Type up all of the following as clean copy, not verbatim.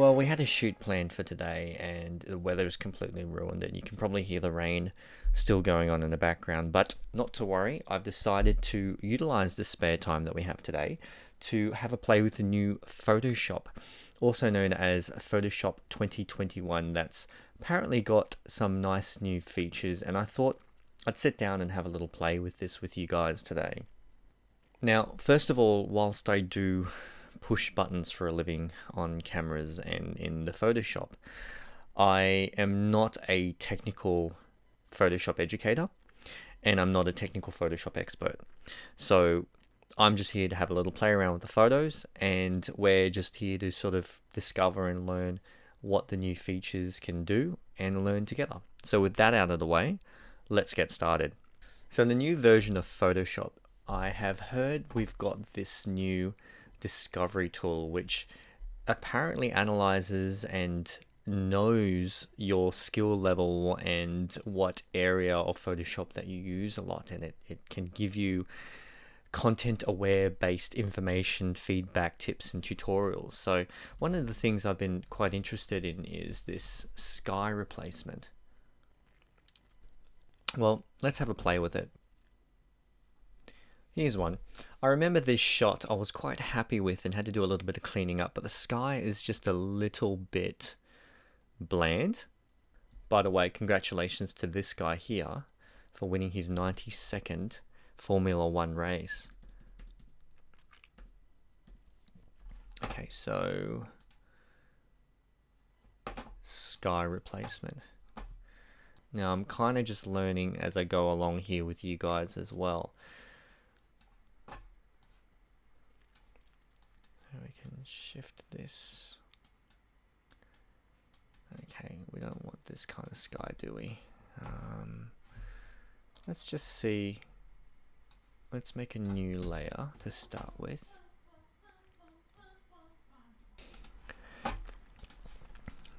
Well, we had a shoot planned for today and the weather's completely ruined it. You can probably hear the rain still going on in the background, but not to worry. I've decided to utilize the spare time that we have today to have a play with the new Photoshop, also known as Photoshop 2021. That's apparently got some nice new features, and I thought I'd sit down and have a little play with this with you guys today. Now, first of all, whilst I do push buttons for a living on cameras and in the Photoshop, I am not a technical Photoshop educator and I'm not a technical Photoshop expert. So I'm just here to have a little play around with the photos, and we're just here to sort of discover and learn what the new features can do and learn together. So with that out of the way, let's get started. So in the new version of Photoshop, I have heard we've got this new discovery tool which apparently analyzes and knows your skill level and what area of Photoshop that you use a lot, and it can give you content aware based information, feedback, tips and tutorials. So one of the things I've been quite interested in is this sky replacement. Well, let's have a play with it. Here's one. I remember this shot I was quite happy with and had to do a little bit of cleaning up, but the sky is just a little bit bland. By the way, congratulations to this guy here for winning his 92nd Formula One race. Okay, so sky replacement. Now I'm kind of just learning as I go along here with you guys as well. We can shift this. Okay, we don't want this kind of sky, do we? Let's just see. Let's make a new layer to start with.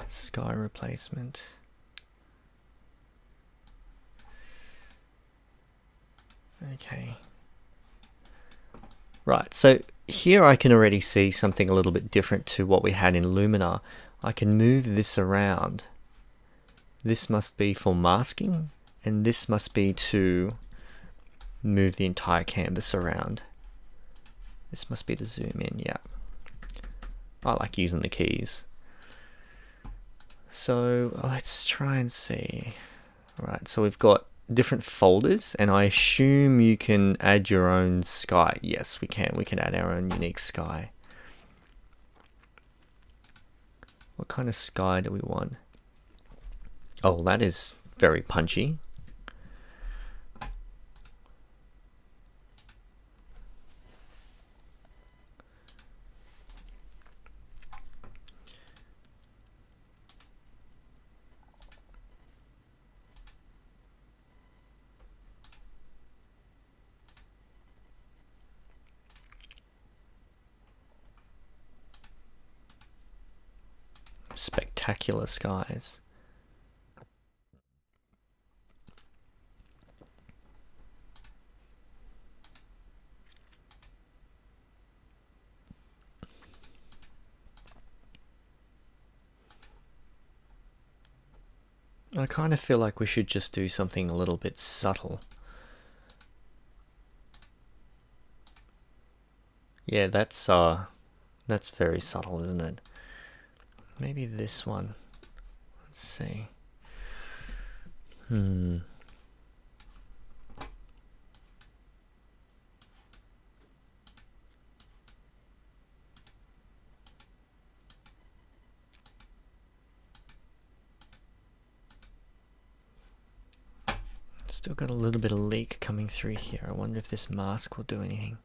Sky replacement. Okay. Right, so here I can already see something a little bit different to what we had in Lumina. I can move this around. This must be for masking, and this must be to move the entire canvas around. This must be to zoom in, yeah. I like using the keys. So let's try and see. Right, so we've got different folders, and I assume you can add your own sky. Yes, we can. We can add our own unique sky. What kind of sky do we want? Oh, that is very punchy. Spectacular skies. I kind of feel like we should just do something a little bit subtle. Yeah, that's very subtle, isn't it? Maybe this one. Let's see. Still got a little bit of leak coming through here. I wonder if this mask will do anything.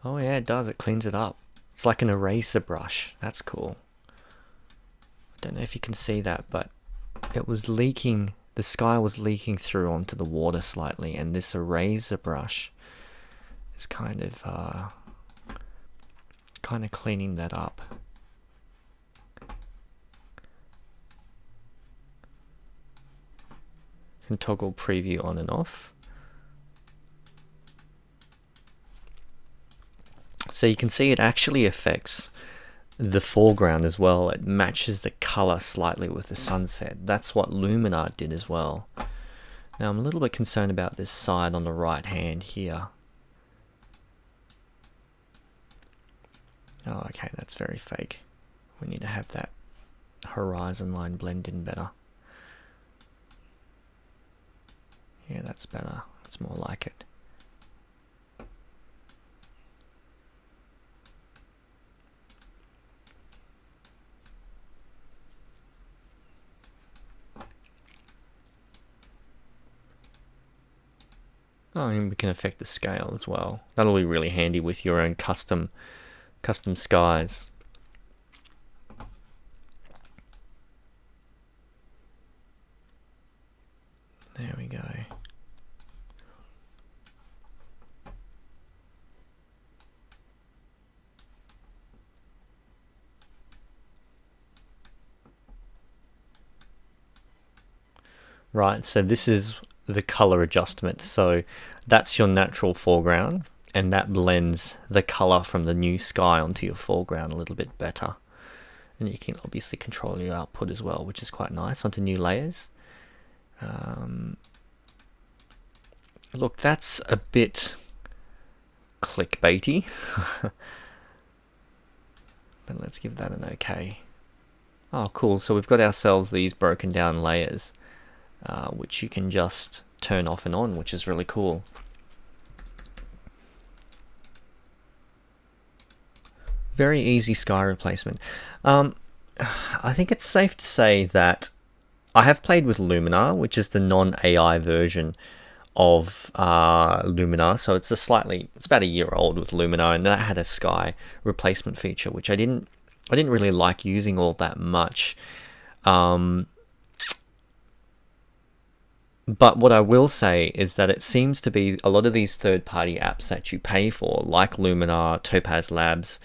Oh yeah, it does. It cleans it up. It's like an eraser brush. That's cool. I don't know if you can see that, but it was leaking. The sky was leaking through onto the water slightly, and this eraser brush is kind of cleaning that up. Can toggle preview on and off. So you can see it actually affects the foreground as well. It matches the color slightly with the sunset. That's what Luminar did as well. Now I'm a little bit concerned about this side on the right hand here. Oh, okay, that's very fake. We need to have that horizon line blend in better. Yeah, that's better. It's more like it. Oh, and we can affect the scale as well. That'll be really handy with your own custom skies. There we go. Right, so this is the color adjustment. So that's your natural foreground, and that blends the color from the new sky onto your foreground a little bit better. And you can obviously control your output as well, which is quite nice, onto new layers. Look, that's a bit clickbaity, but let's give that an okay. Oh, cool. So we've got ourselves these broken down layers, which you can just turn off and on, which is really cool. Very easy sky replacement. I think it's safe to say that I have played with Luminar, which is the non-AI version of Luminar. So it's about a year old with Luminar, and that had a sky replacement feature, which I didn't really like using all that much. But what I will say is that it seems to be a lot of these third-party apps that you pay for, like Luminar, Topaz Labs,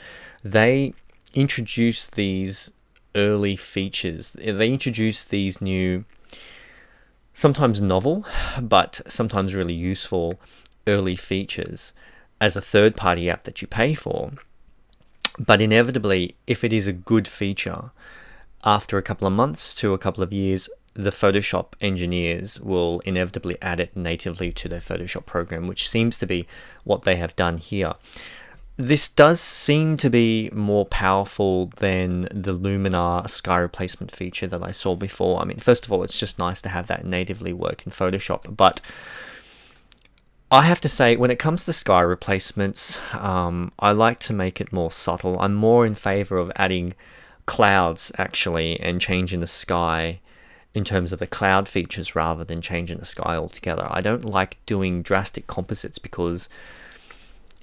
they introduce these early features. They introduce these new, sometimes novel, but sometimes really useful early features as a third-party app that you pay for. But inevitably, if it is a good feature, after a couple of months to a couple of years, the Photoshop engineers will inevitably add it natively to their Photoshop program, which seems to be what they have done here. This does seem to be more powerful than the Luminar sky replacement feature that I saw before. I mean, first of all, it's just nice to have that natively work in Photoshop, but I have to say, when it comes to sky replacements, I like to make it more subtle. I'm more in favor of adding clouds, actually, and changing the sky in terms of the cloud features rather than changing the sky altogether. I don't like doing drastic composites because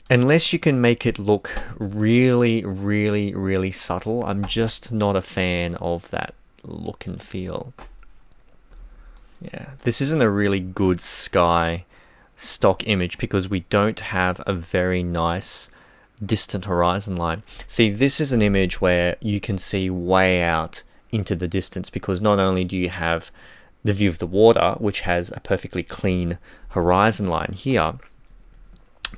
unless you can make it look really, really, really subtle, I'm just not a fan of that look and feel. Yeah, this isn't a really good sky stock image because we don't have a very nice distant horizon line. See, this is an image where you can see way out into the distance because not only do you have the view of the water, which has a perfectly clean horizon line here,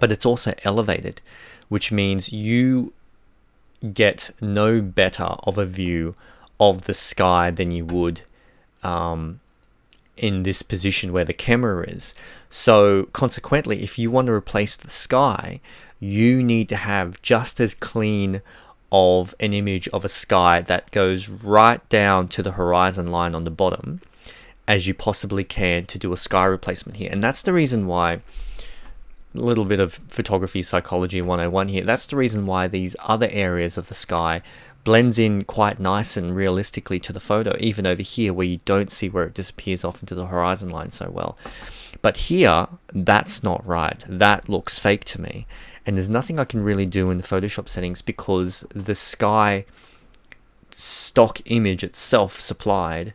but it's also elevated, which means you get no better of a view of the sky than you would in this position where the camera is. So consequently, if you want to replace the sky, you need to have just as clean of an image of a sky that goes right down to the horizon line on the bottom as you possibly can to do a sky replacement here. And that's the reason why, a little bit of photography psychology 101 here, that's the reason why these other areas of the sky blends in quite nice and realistically to the photo, even over here where you don't see where it disappears off into the horizon line so well. But here, that's not right. That looks fake to me. And there's nothing I can really do in the Photoshop settings because the sky stock image itself supplied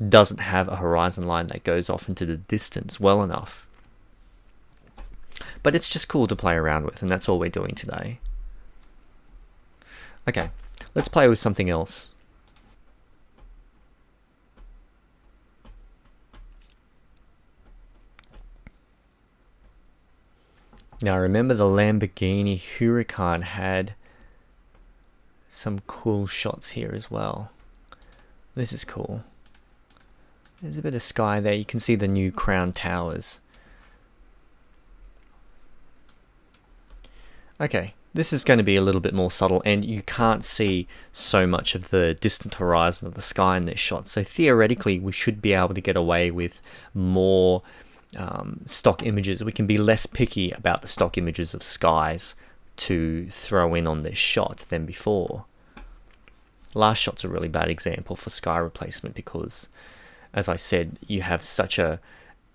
doesn't have a horizon line that goes off into the distance well enough. But it's just cool to play around with, and that's all we're doing today. Okay, let's play with something else. Now remember, the Lamborghini Huracan had some cool shots here as well. This is cool. There's a bit of sky there. You can see the new crown towers. Okay, this is going to be a little bit more subtle, and you can't see so much of the distant horizon of the sky in this shot. So theoretically, we should be able to get away with more stock images. We can be less picky about the stock images of skies to throw in on this shot than before. Last shot's a really bad example for sky replacement because, as I said, you have such an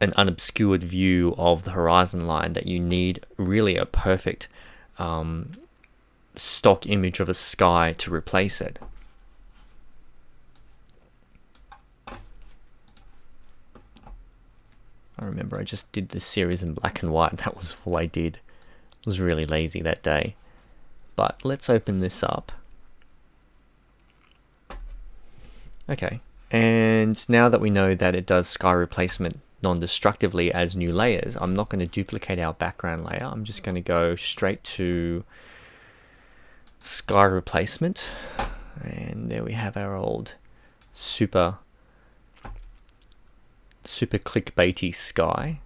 unobscured view of the horizon line that you need really a perfect stock image of a sky to replace it. I remember I just did this series in black and white. That was all I did. I was really lazy that day. But let's open this up. Okay, and now that we know that it does sky replacement non-destructively as new layers, I'm not going to duplicate our background layer. I'm just going to go straight to sky replacement, and there we have our old super clickbaity sky,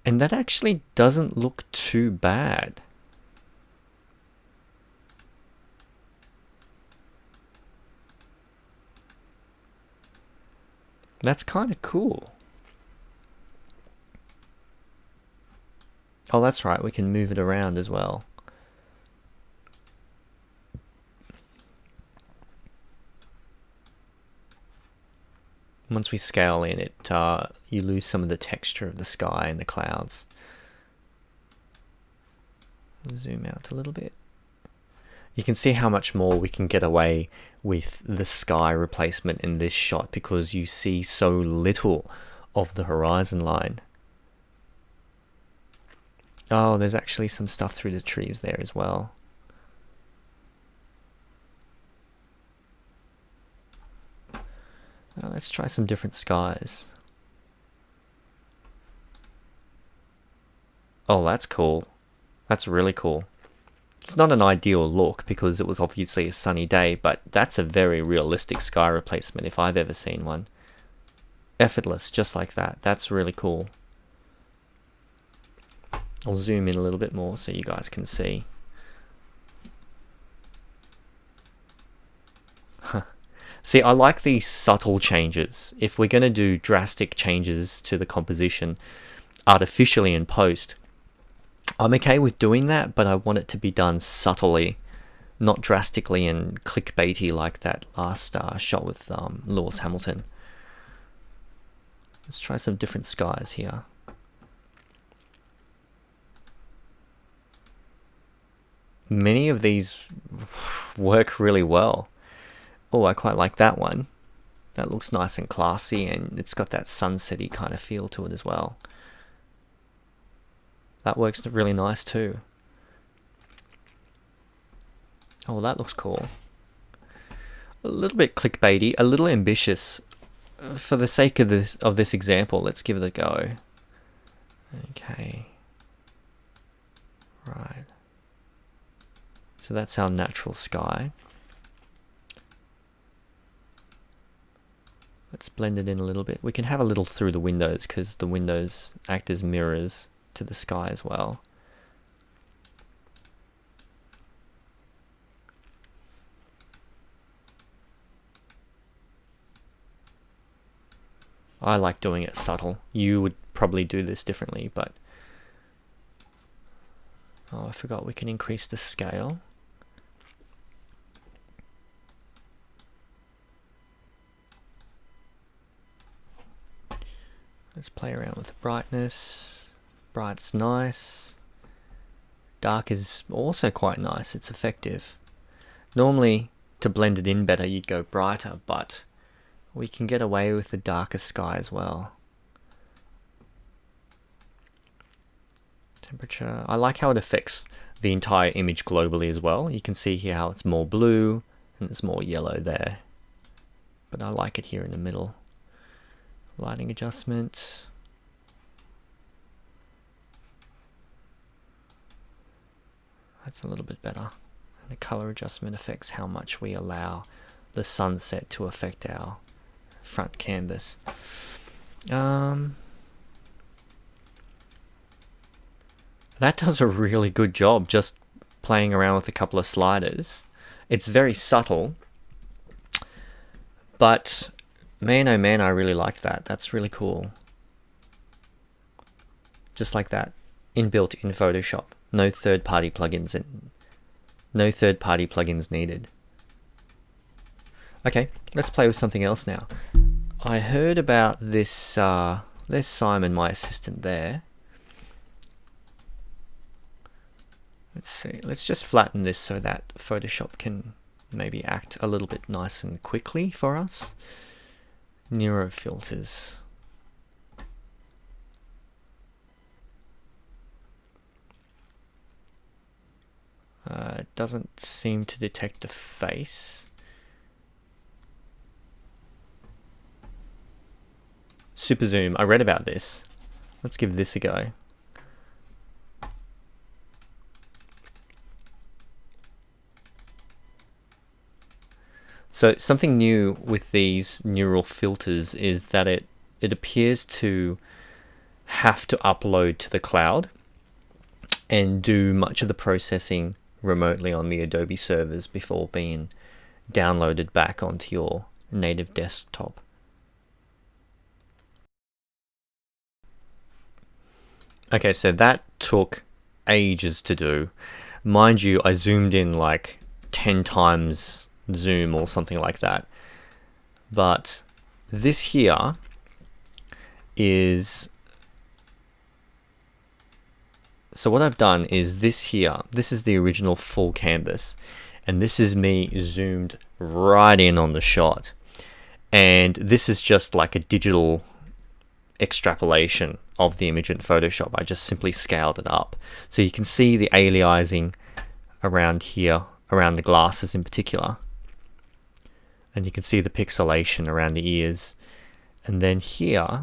and that actually doesn't look too bad. That's kind of cool. Oh, that's right, we can move it around as well. Once we scale in it, you lose some of the texture of the sky and the clouds. Zoom out a little bit. You can see how much more we can get away with the sky replacement in this shot because you see so little of the horizon line. Oh, there's actually some stuff through the trees there as well. Let's try some different skies. Oh, that's cool. That's really cool. It's not an ideal look because it was obviously a sunny day, but that's a very realistic sky replacement if I've ever seen one. Effortless, just like that. That's really cool. I'll zoom in a little bit more so you guys can see. See, I like these subtle changes. If we're going to do drastic changes to the composition artificially in post, I'm okay with doing that, but I want it to be done subtly, not drastically and clickbaity like that last shot with Lewis Hamilton. Let's try some different skies here. Many of these work really well. Oh, I quite like that one. That looks nice and classy, and it's got that sunsetty kind of feel to it as well. That works really nice too. Oh, that looks cool. A little bit clickbaity, a little ambitious. For the sake of this example, let's give it a go. Okay. Right. So that's our natural sky. Let's blend it in a little bit. We can have a little through the windows because the windows act as mirrors to the sky as well. I like doing it subtle. You would probably do this differently, but... Oh, I forgot we can increase the scale. Let's play around with the brightness. Bright's nice. Dark is also quite nice. It's effective. Normally, to blend it in better, you'd go brighter, but we can get away with the darker sky as well. Temperature. I like how it affects the entire image globally as well. You can see here how it's more blue and it's more yellow there. But I like it here in the middle. Lighting adjustment. That's a little bit better. The color adjustment affects how much we allow the sunset to affect our front canvas. That does a really good job just playing around with a couple of sliders. It's very subtle, but man, oh man, I really like that. That's really cool. Just like that, inbuilt in Photoshop. No third-party plugins and no third-party plugins needed. Okay, let's play with something else now. I heard about this. There's Simon, my assistant there. Let's see. Let's just flatten this so that Photoshop can maybe act a little bit nice and quickly for us. Neuro filters. It doesn't seem to detect the face. Superzoom. I read about this. Let's give this a go. So something new with these neural filters is that it appears to have to upload to the cloud and do much of the processing remotely on the Adobe servers before being downloaded back onto your native desktop. Okay, so that took ages to do. Mind you, I zoomed in like 10 times zoom or something like that. But this here is... So what I've done is this here. This is the original full canvas. And this is me zoomed right in on the shot. And this is just like a digital extrapolation of the image in Photoshop. I just simply scaled it up. So you can see the aliasing around here, around the glasses in particular. And you can see the pixelation around the ears. And then here,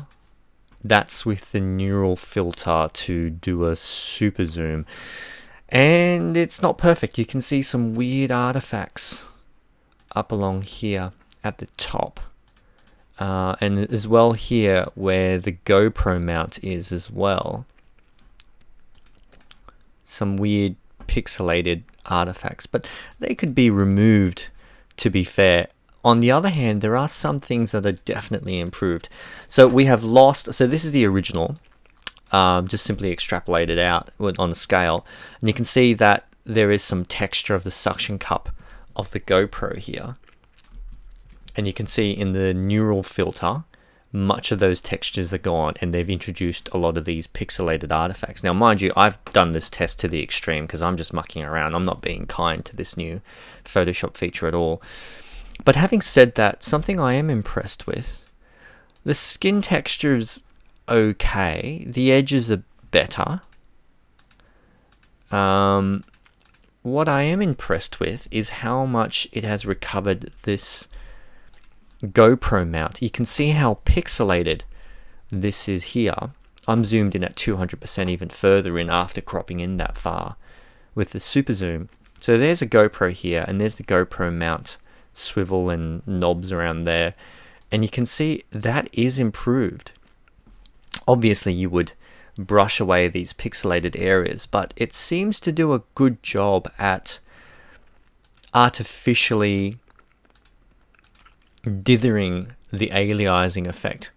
that's with the neural filter to do a super zoom. And it's not perfect. You can see some weird artifacts up along here at the top. And as well here where the GoPro mount is as well. Some weird pixelated artifacts, but they could be removed, to be fair. On the other hand, there are some things that are definitely improved. So we have lost, so this is the original, just simply extrapolated out on a scale. And you can see that there is some texture of the suction cup of the GoPro here. And you can see in the neural filter, much of those textures are gone and they've introduced a lot of these pixelated artifacts. Now, mind you, I've done this test to the extreme because I'm just mucking around. I'm not being kind to this new Photoshop feature at all. But having said that, something I am impressed with, the skin texture is okay. The edges are better. What I am impressed with is how much it has recovered this GoPro mount. You can see how pixelated this is here. I'm zoomed in at 200% even further in after cropping in that far with the super zoom. So there's a GoPro here and there's the GoPro mount swivel and knobs around there, and you can see that is improved. Obviously you would brush away these pixelated areas, but it seems to do a good job at artificially dithering the aliasing effect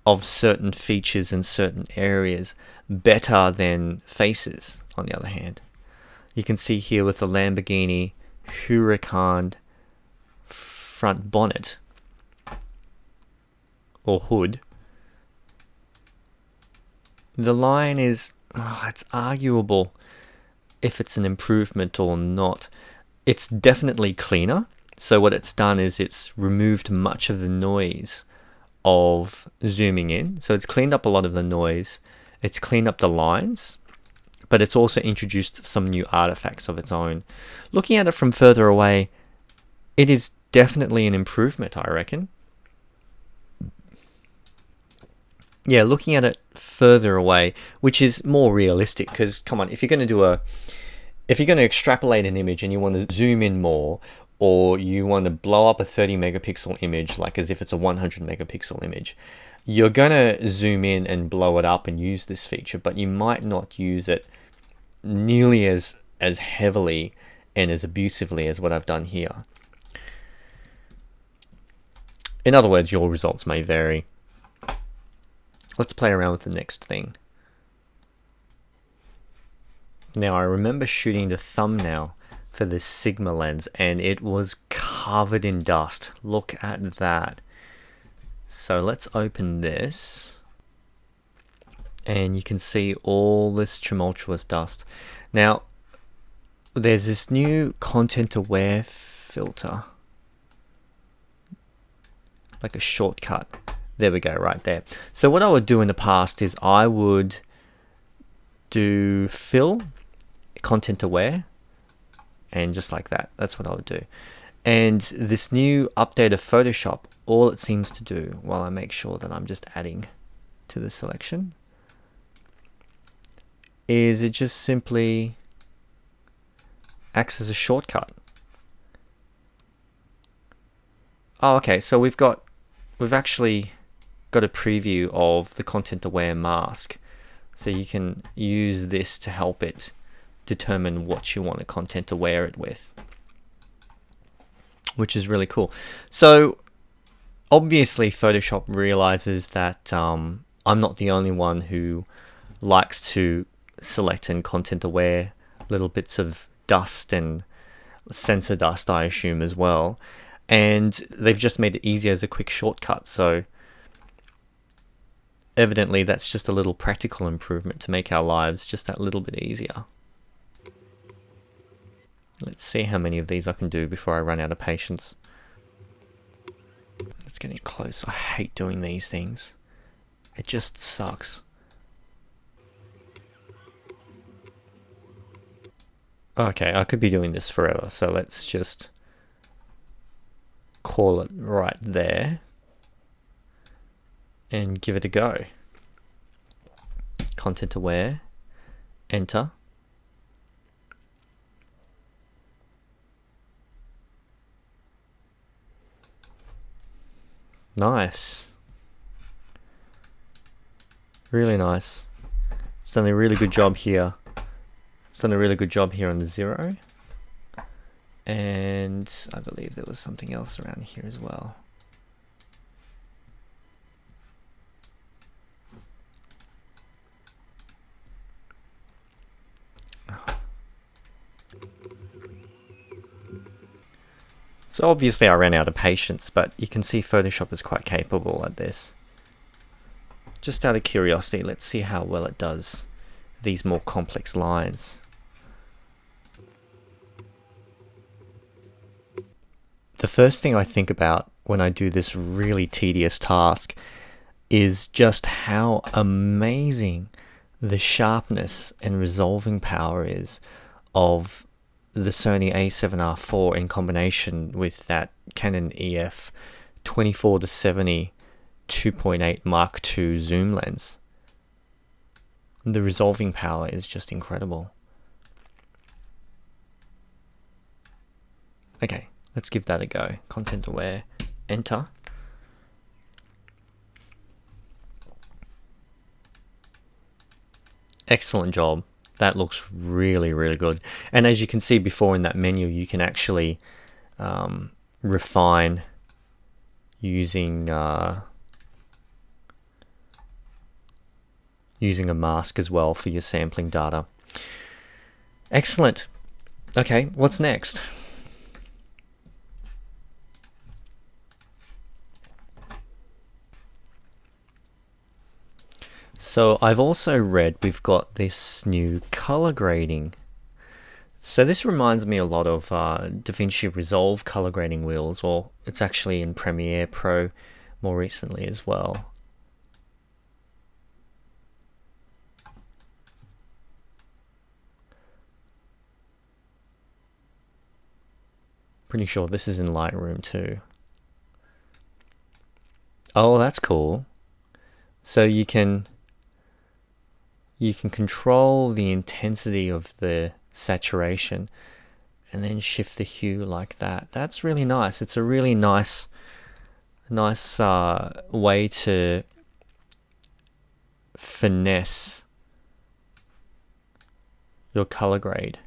of certain features in certain areas better than faces. On the other hand, you can see here with the Lamborghini Huracan front bonnet or hood, the line is, it's arguable if it's an improvement or not. It's definitely cleaner. So what it's done is it's removed much of the noise of zooming in. So it's cleaned up a lot of the noise. It's cleaned up the lines, but it's also introduced some new artifacts of its own. Looking at it from further away, it is definitely an improvement, I reckon. Yeah, looking at it further away, which is more realistic, because come on, if you're going to do If you're going to extrapolate an image and you want to zoom in more, or you want to blow up a 30 megapixel image like as if it's a 100 megapixel image, you're going to zoom in and blow it up and use this feature, but you might not use it nearly as heavily and as abusively as what I've done here. In other words, your results may vary. Let's play around with the next thing. Now, I remember shooting the thumbnail for this Sigma lens and it was covered in dust. Look at that. So let's open this and you can see all this tumultuous dust. Now, there's this new content aware filter, like a shortcut. There we go, right there. So what I would do in the past is I would do fill, content aware, and just like that. That's what I would do. And this new update of Photoshop, all it seems to do, while I make sure that I'm just adding to the selection, is it just simply acts as a shortcut. Oh, okay, so we've actually got a preview of the content aware mask. So you can use this to help it determine what you want to content aware it with, which is really cool. So obviously Photoshop realizes that I'm not the only one who likes to select and content aware little bits of dust and sensor dust, I assume, as well. And they've just made it easier as a quick shortcut. So evidently that's just a little practical improvement to make our lives just that little bit easier. Let's see how many of these I can do before I run out of patience. It's getting close. I hate doing these things. It just sucks. Okay, I could be doing this forever, so let's just call it right there and give it a go. Content aware, enter. Nice. Really nice. It's done a really good job here. It's done a really good job here on the 0. And I believe there was something else around here as well. So obviously I ran out of patience, but you can see Photoshop is quite capable at this. Just out of curiosity, let's see how well it does these more complex lines. The first thing I think about when I do this really tedious task is just how amazing the sharpness and resolving power is of the Sony a7R IV in combination with that Canon EF 24-70 2.8 Mark II zoom lens. The resolving power is just incredible. Okay, let's give that a go. Content aware, enter. Excellent job. That looks really, really good. And as you can see before in that menu, you can actually refine using using a mask as well for your sampling data. Excellent. Okay, what's next? So I've also read we've got this new color grading. So this reminds me a lot of DaVinci Resolve color grading wheels, or it's actually in Premiere Pro more recently as well. Pretty sure this is in Lightroom too. Oh, that's cool. So you can control the intensity of the saturation, and then shift the hue like that. That's really nice. It's a really nice way to finesse your color grade.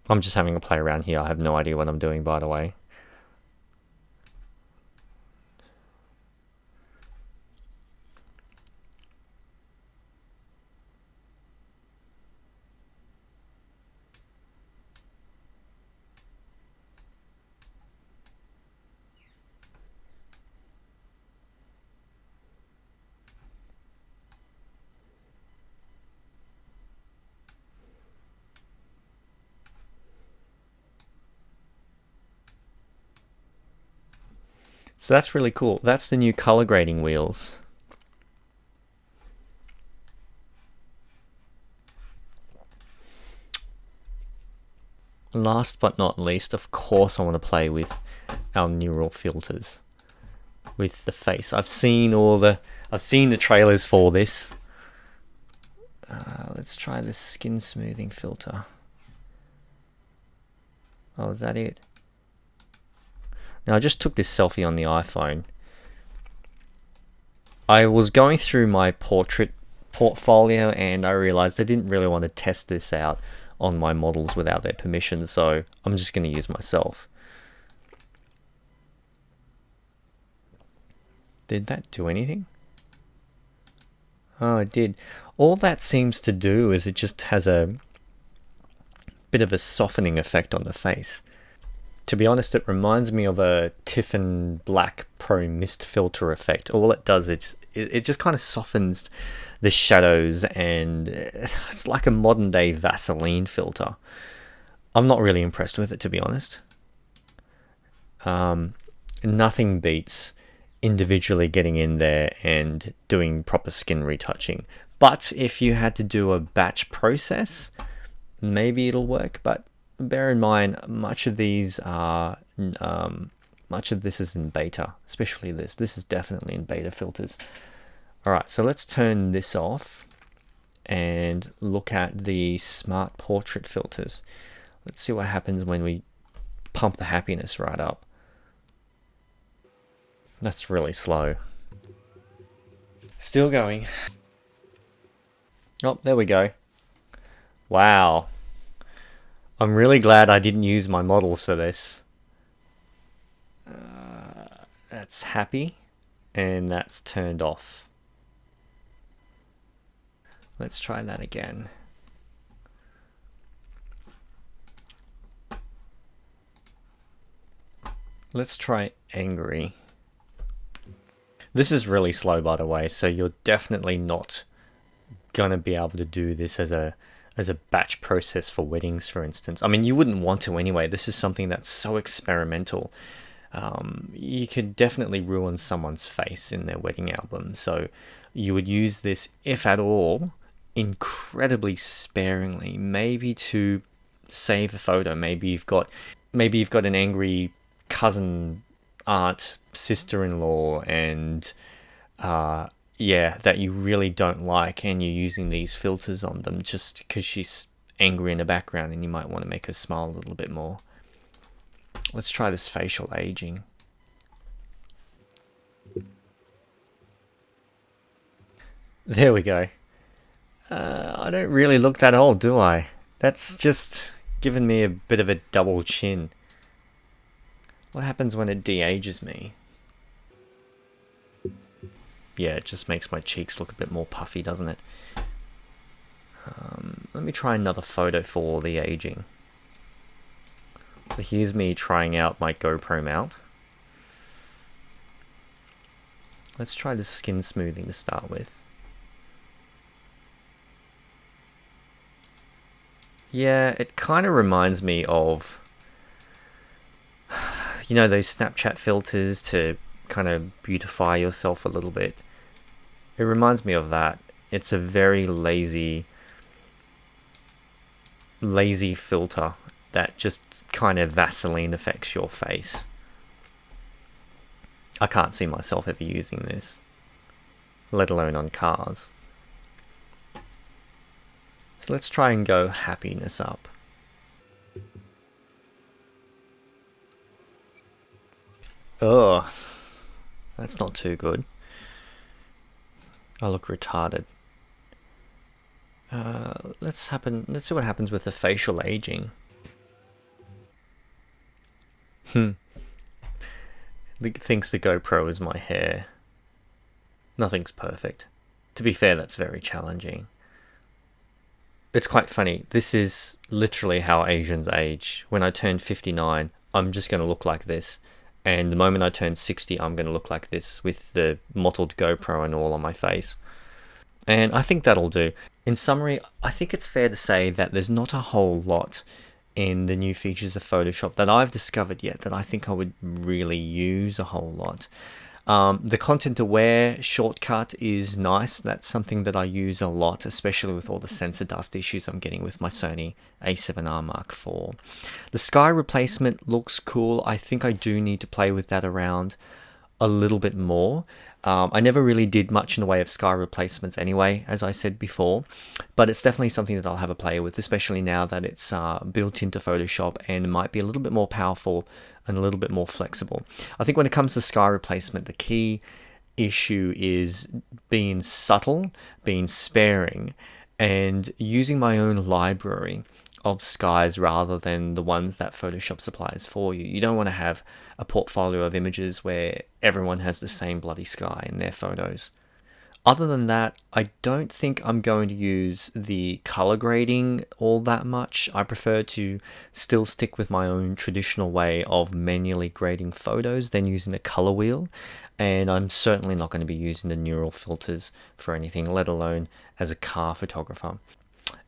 I'm just having a play around here. I have no idea what I'm doing, by the way. So that's really cool. That's the new color grading wheels. Last but not least, of course, I want to play with our neural filters with the face. I've seen the trailers for this. Let's try this skin smoothing filter. Oh, is that it? Now, I just took this selfie on the iPhone. I was going through my portrait portfolio and I realized I didn't really want to test this out on my models without their permission, so I'm just going to use myself. Did that do anything? Oh, it did. All that seems to do is it just has a bit of a softening effect on the face. To be honest, it reminds me of a Tiffin Black Pro Mist filter effect. All it does is it just kind of softens the shadows, and it's like a modern day Vaseline filter. I'm not really impressed with it, to be honest. Nothing beats individually getting in there and doing proper skin retouching. But if you had to do a batch process, maybe it'll work. But bear in mind, much of this is in beta, especially this. This is definitely in beta filters. All right, so let's turn this off and look at the smart portrait filters. Let's see what happens when we pump the happiness right up. That's really slow. Still going. Oh, there we go. Wow. I'm really glad I didn't use my models for this. That's happy, and that's turned off. Let's try that again. Let's try angry. This is really slow, by the way, so you're definitely not gonna be able to do this as a batch process for weddings, for instance. I mean, you wouldn't want to anyway. This is something that's so experimental. You could definitely ruin someone's face in their wedding album. So you would use this, if at all, incredibly sparingly, maybe to save a photo. Maybe you've got an angry cousin, aunt, sister-in-law, and that you really don't like, and you're using these filters on them just because she's angry in the background and you might want to make her smile a little bit more. Let's try this facial aging. There we go. I don't really look that old, do I? That's just given me a bit of a double chin. What happens when it de-ages me? Yeah, it just makes my cheeks look a bit more puffy, doesn't it? Let me try another photo for the aging. So here's me trying out my GoPro mount. Let's try the skin smoothing to start with. Yeah, it kind of reminds me of, you know, those Snapchat filters to kind of beautify yourself a little bit. It reminds me of that. It's a very lazy filter that just kind of Vaseline affects your face. I can't see myself ever using this, let alone on cars. So let's try and go happiness up. Oh, that's not too good. I look retarded. Let's see what happens with the facial aging. It thinks the GoPro is my hair. Nothing's perfect. To be fair, that's very challenging. It's quite funny. This is literally how Asians age. When I turn 59, I'm just going to look like this. And the moment I turn 60, I'm going to look like this with the mottled GoPro and all on my face. And I think that'll do. In summary, I think it's fair to say that there's not a whole lot in the new features of Photoshop that I've discovered yet that I think I would really use a whole lot. The content aware shortcut is nice. That's something that I use a lot, especially with all the sensor dust issues I'm getting with my Sony a7R Mark IV. The sky replacement looks cool. I think I do need to play with that around a little bit more. I never really did much in the way of sky replacements anyway, as I said before, but it's definitely something that I'll have a play with, especially now that it's built into Photoshop and might be a little bit more powerful and a little bit more flexible. I think when it comes to sky replacement, the key issue is being subtle, being sparing, and using my own library of skies rather than the ones that Photoshop supplies for you. You don't want to have a portfolio of images where everyone has the same bloody sky in their photos. Other than that, I don't think I'm going to use the color grading all that much. I prefer to still stick with my own traditional way of manually grading photos than using a color wheel. And I'm certainly not going to be using the neural filters for anything, let alone as a car photographer.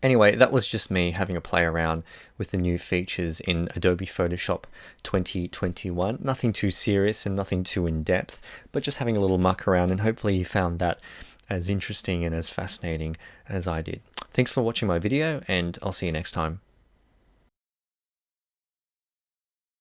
Anyway, that was just me having a play around with the new features in Adobe Photoshop 2021. Nothing too serious and nothing too in-depth, but just having a little muck around, and hopefully you found that as interesting and as fascinating as I did. Thanks for watching my video, and I'll see you next time.